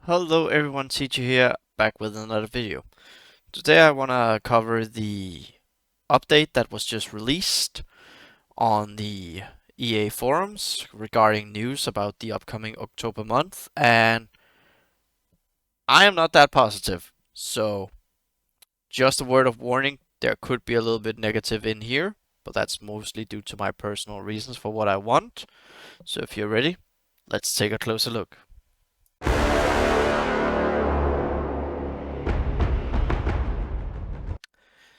Hello everyone, Teacher here, back with another video. Today I want to cover the update that was just released on the EA forums regarding news about the upcoming October month, and I am not that positive. So, just a word of warning, there could be a little bit negative in here, but that's mostly due to my personal reasons for what I want. So if you're ready, let's take a closer look.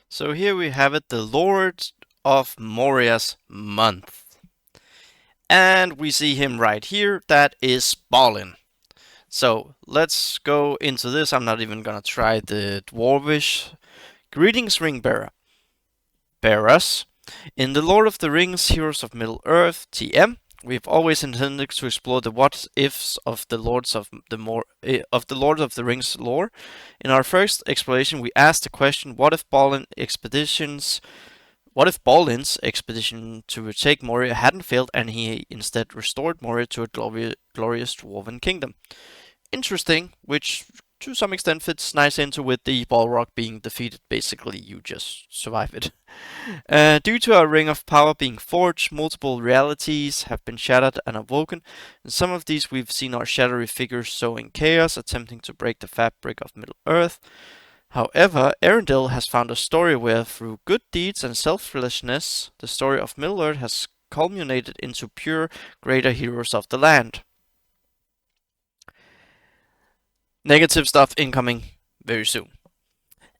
So here we have it, the Lord of Moria's month. And we see him right here, that is Balin. So let's go into this. I'm not even gonna try the Dwarvish. Greetings, ring bearers. In the Lord of the Rings, Heroes of Middle-earth, TM, we've always intended to explore the what-ifs of the Lords of the Lord of the Rings lore. In our first exploration, we asked the question: what if Balin's expedition to retake Moria hadn't failed and he instead restored Moria to a glorious dwarven kingdom? Interesting, which to some extent fits nice into with the Balrog being defeated. Basically, you just survive it. Due to a ring of power being forged, multiple realities have been shattered and awoken. In some of these, we've seen our shadowy figures sowing chaos, attempting to break the fabric of Middle-earth. However, Arendelle has found a story where, through good deeds and selflessness, the story of Middle-earth has culminated into pure, greater heroes of the land. Negative stuff incoming very soon.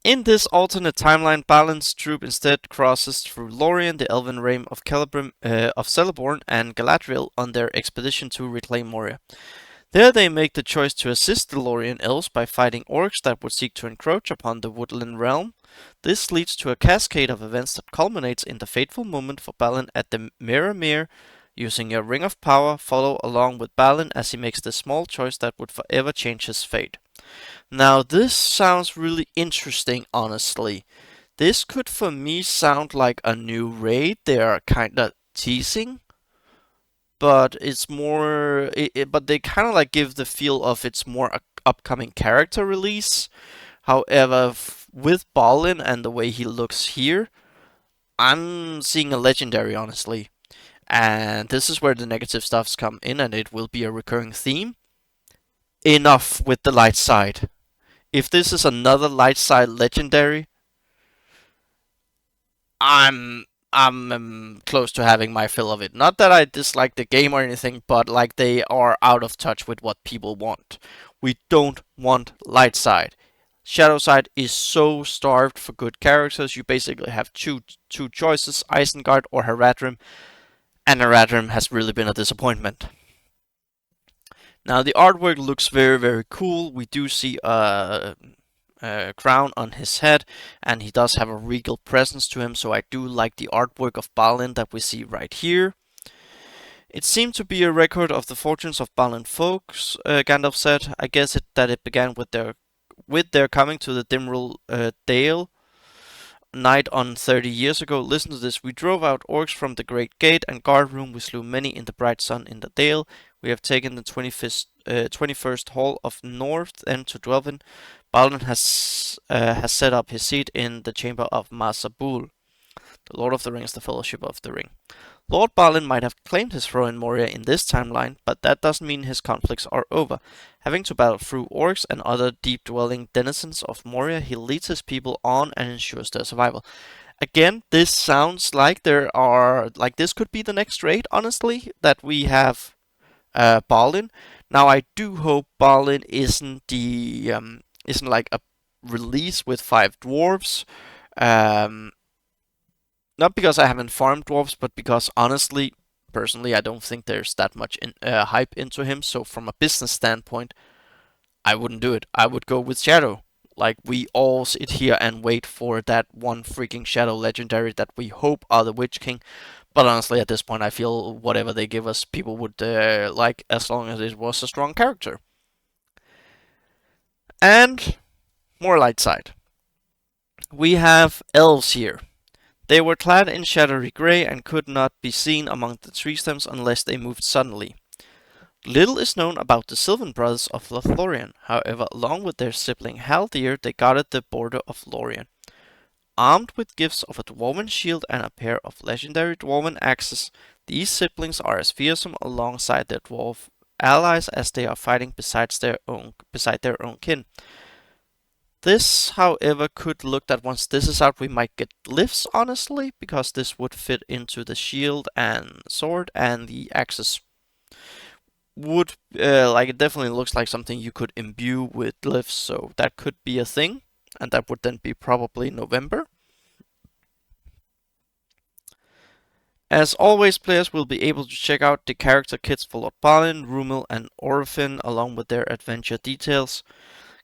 In this alternate timeline, Balin's troop instead crosses through Lorien, the elven realm of Celeborn, and Galadriel on their expedition to reclaim Moria. There they make the choice to assist the Lorien elves by fighting orcs that would seek to encroach upon the woodland realm. This leads to a cascade of events that culminates in the fateful moment for Balin at the Mirror. Using a ring of power, follow along with Balin as he makes the small choice that would forever change his fate. Now this sounds really interesting, honestly. This could for me sound like a new raid they are kinda teasing, but it's more. But they kind of like give the feel of it's more a upcoming character release. However, with Balin and the way he looks here, I'm seeing a legendary, honestly. And this is where the negative stuffs come in, and it will be a recurring theme. Enough with the light side. If this is another light side legendary, I'm close to having my fill of it. Not that I dislike the game or anything, but like they are out of touch with what people want. We don't want light side. Shadow side is so starved for good characters. You basically have two choices: Isengard or Haradrim, and Haradrim has really been a disappointment. Now the artwork looks very cool. We do see a crown on his head, and he does have a regal presence to him, so I do like the artwork of Balin that we see right here. It seemed to be a record of the fortunes of Balin folks, Gandalf said. I guess that it began with their coming to the Dimril Dale night on 30 years ago. Listen to this. We drove out orcs from the Great Gate and guard room. We slew many in the bright sun in the dale. We have taken the 21st Hall of North End to dwell in. Balin has set up his seat in the chamber of Mazabul, the Lord of the Rings, the Fellowship of the Ring. Lord Balin might have claimed his throne in Moria in this timeline, but that doesn't mean his conflicts are over. Having to battle through orcs and other deep-dwelling denizens of Moria, he leads his people on and ensures their survival. Again, this sounds like this could be the next raid, honestly, that we have Balin. Now, I do hope Balin isn't like a release with 5 dwarves. Um, Not because I haven't farmed dwarves, but because honestly, personally, I don't think there's that much hype into him. So from a business standpoint, I wouldn't do it. I would go with Shadow. Like we all sit here and wait for that one freaking Shadow legendary that we hope are the Witch King. But honestly, at this point, I feel whatever they give us, people would like as long as it was a strong character. And more light side. We have elves here. They were clad in shadowy grey and could not be seen among the tree stems unless they moved suddenly. Little is known about the Sylvan Brothers of Lothlorien. However, along with their sibling Haldir, they guarded the border of Lorien. Armed with gifts of a dwarven shield and a pair of legendary dwarven axes, these siblings are as fearsome alongside their dwarf allies as they are fighting beside their own kin. This, however, could look that once this is out, we might get lifts, honestly, because this would fit into the shield and sword, and the axes would, like, it definitely looks like something you could imbue with lifts, so that could be a thing, and that would then be probably November. As always, players will be able to check out the character kits for Lord Balin, Rumil, and Orphan, along with their adventure details.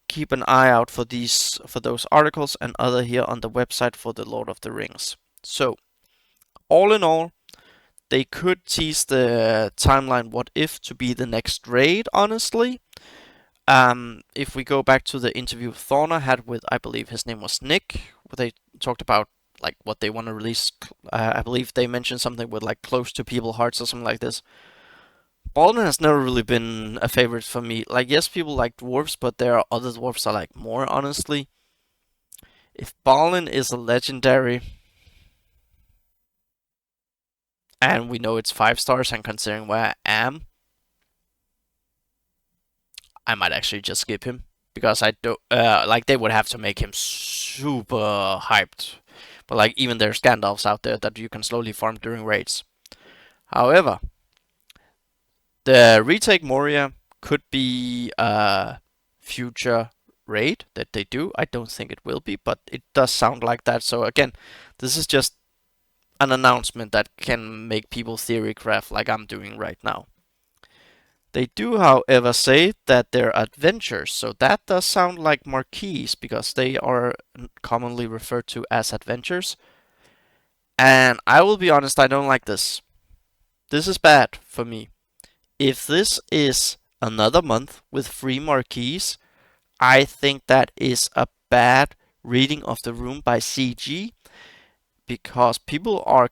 Keep an eye out for those articles and other here on the website for the Lord of the Rings. So, all in all, they could tease the timeline What If to be the next raid, honestly. If we go back to the interview Thorna had with, I believe his name was Nick, where they talked about like what they want to release. I believe they mentioned something with like close to people's hearts or something like this. Baldwin has never really been a favorite for me. Like, yes, people like dwarves, but there are other dwarves I like more, honestly. If Balin is a legendary, and we know it's 5 stars, and considering where I am, I might actually just skip him. Because I don't, like, they would have to make him super hyped. But, like, even there's Gandalfs out there that you can slowly farm during raids. However, the retake Moria could be a future raid that they do. I don't think it will be, but it does sound like that. So again, this is just an announcement that can make people theory craft like I'm doing right now. They do, however, say that they're adventures, so that does sound like marquees because they are commonly referred to as adventures. And I will be honest, I don't like this. This is bad for me. If this is another month with free marquees, I think that is a bad reading of the room by CG because people are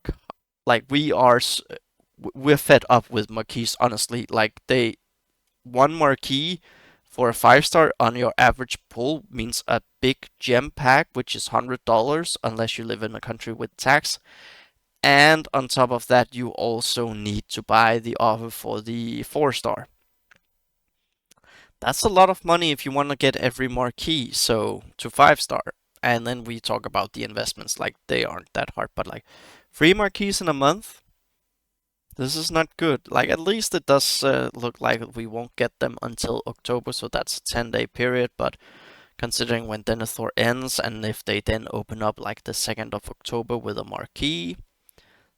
like we're fed up with marquees, honestly. Like they one marquee for a 5 star on your average pull means a big gem pack, which is $100 unless you live in a country with tax. And on top of that, you also need to buy the offer for the 4 star. That's a lot of money if you want to get every marquee, so to 5 star. And then we talk about the investments, like they aren't that hard, but like 3 marquees in a month, this is not good. Like at least it does look like we won't get them until October, so that's a 10-day period. But considering when Denethor ends, and if they then open up like the 2nd of October with a marquee,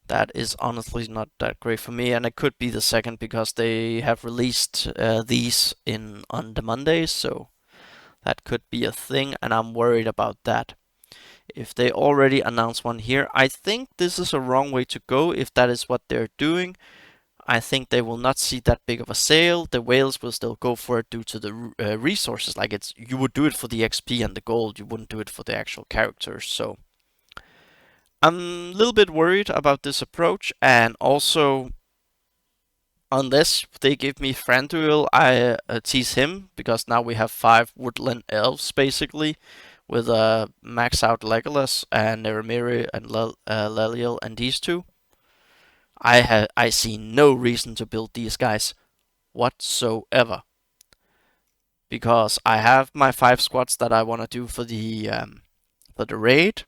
that is honestly not that great for me, and it could be the 2nd because they have released these in on the Mondays, so that could be a thing, and I'm worried about that. If they already announced one here, I think this is a wrong way to go if that is what they're doing. I think they will not see that big of a sale. The whales will still go for it due to the resources. Like it's you would do it for the XP and the gold, you wouldn't do it for the actual characters. So I'm a little bit worried about this approach, and also unless they give me Thranduil, I tease him because now we have 5 woodland elves basically with a max out Legolas and Neramiri and Leliel and these two. I see no reason to build these guys whatsoever because I have my 5 squads that I want to do for the raid.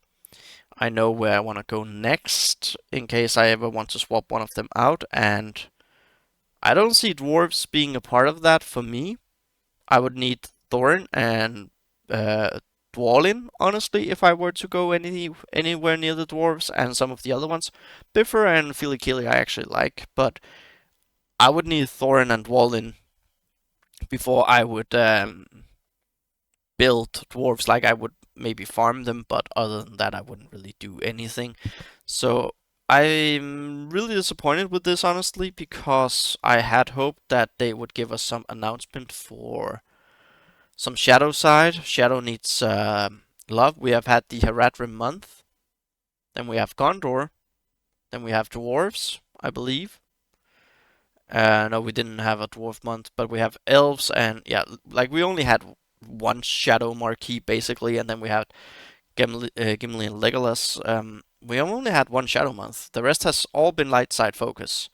I know where I want to go next in case I ever want to swap one of them out, and I don't see dwarves being a part of that for me. I would need Thorin and Dwalin, honestly, if I were to go anywhere near the dwarves and some of the other ones. Bifur and Filikili I actually like, but I would need Thorin and Dwalin before I would build dwarves. Like I would maybe farm them, but other than that, I wouldn't really do anything. So I'm really disappointed with this, honestly, because I had hoped that they would give us some announcement for some Shadow side. Shadow needs love. We have had the Haradrim month, then we have Gondor, then we have dwarves, I believe. No, we didn't have a dwarf month, but we have elves, and yeah, like we only had one shadow marquee basically, and then we had Gimli and Legolas. We only had one shadow month. The rest has all been light side focus,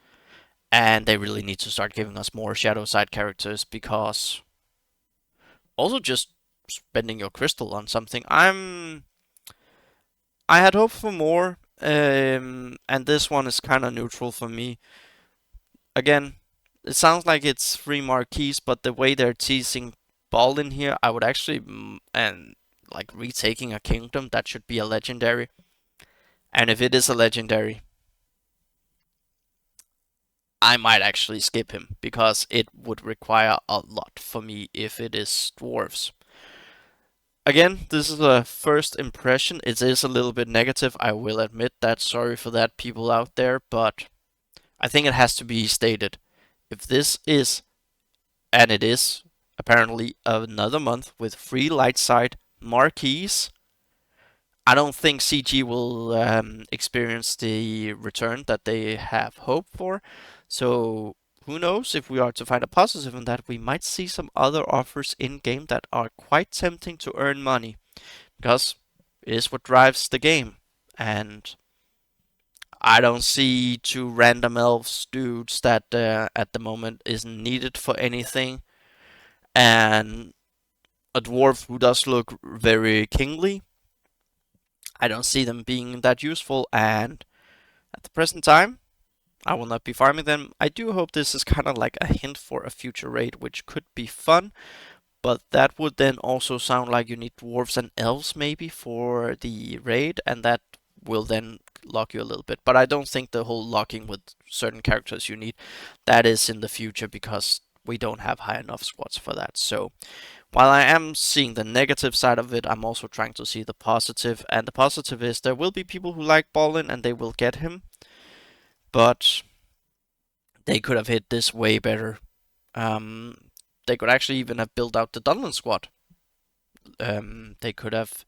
and they really need to start giving us more shadow side characters because also just spending your crystal on something. I had hoped for more, and this one is kind of neutral for me. Again, it sounds like it's free marquees, but the way they're teasing ball in here, I would actually and like retaking a kingdom that should be a legendary. And if it is a legendary, I might actually skip him because it would require a lot for me if it is dwarves. Again, this is a first impression. It is a little bit negative, I will admit that. Sorry for that, people out there, but I think it has to be stated. If this is, and it is, apparently another month with free light side marquees, I don't think CG will experience the return that they have hoped for. So who knows, if we are to find a positive in that, we might see some other offers in game that are quite tempting to earn money because it is what drives the game. And I don't see two random elves dudes that at the moment isn't needed for anything, and a dwarf who does look very kingly. I don't see them being that useful, and at the present time, I will not be farming them. I do hope this is kind of like a hint for a future raid, which could be fun, but that would then also sound like you need dwarves and elves maybe for the raid, and that will then lock you a little bit. But I don't think the whole locking with certain characters you need, that is in the future because we don't have high enough squads for that. So while I am seeing the negative side of it, I'm also trying to see the positive. And the positive is there will be people who like Ballin and they will get him, but they could have hit this way better. They could actually even have built out the Dunlin squad. They could have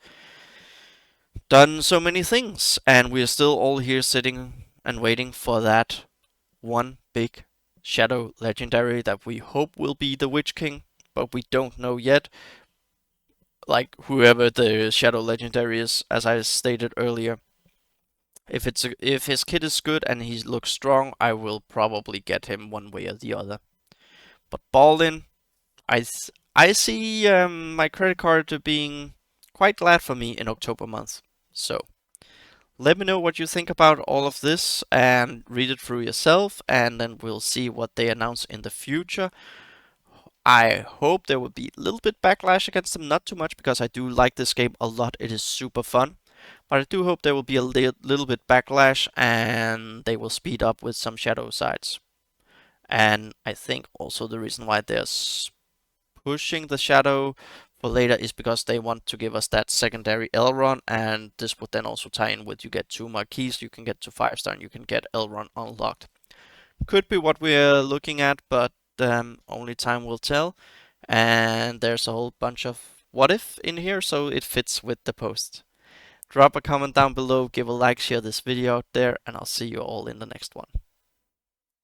done so many things, and we're still all here sitting and waiting for that one big shadow legendary that we hope will be the Witch King, but we don't know yet. Like whoever the shadow legendary is, as I stated earlier, if his kit is good and he looks strong, I will probably get him one way or the other. But Baldin, I see my credit card being quite glad for me in October month. So let me know what you think about all of this and read it through yourself, and then we'll see what they announce in the future. I hope there will be a little bit backlash against them, not too much because I do like this game a lot. It is super fun. But I do hope there will be a little bit backlash and they will speed up with some shadow sides. And I think also the reason why they're pushing the shadow for later is because they want to give us that secondary Elrond, and this would then also tie in with you get 2 marquees, you can get to 5-star, and you can get Elrond unlocked. Could be what we're looking at, but only time will tell. And there's a whole bunch of what if in here, so it fits with the post. Drop a comment down below, give a like, share this video out there, and I'll see you all in the next one.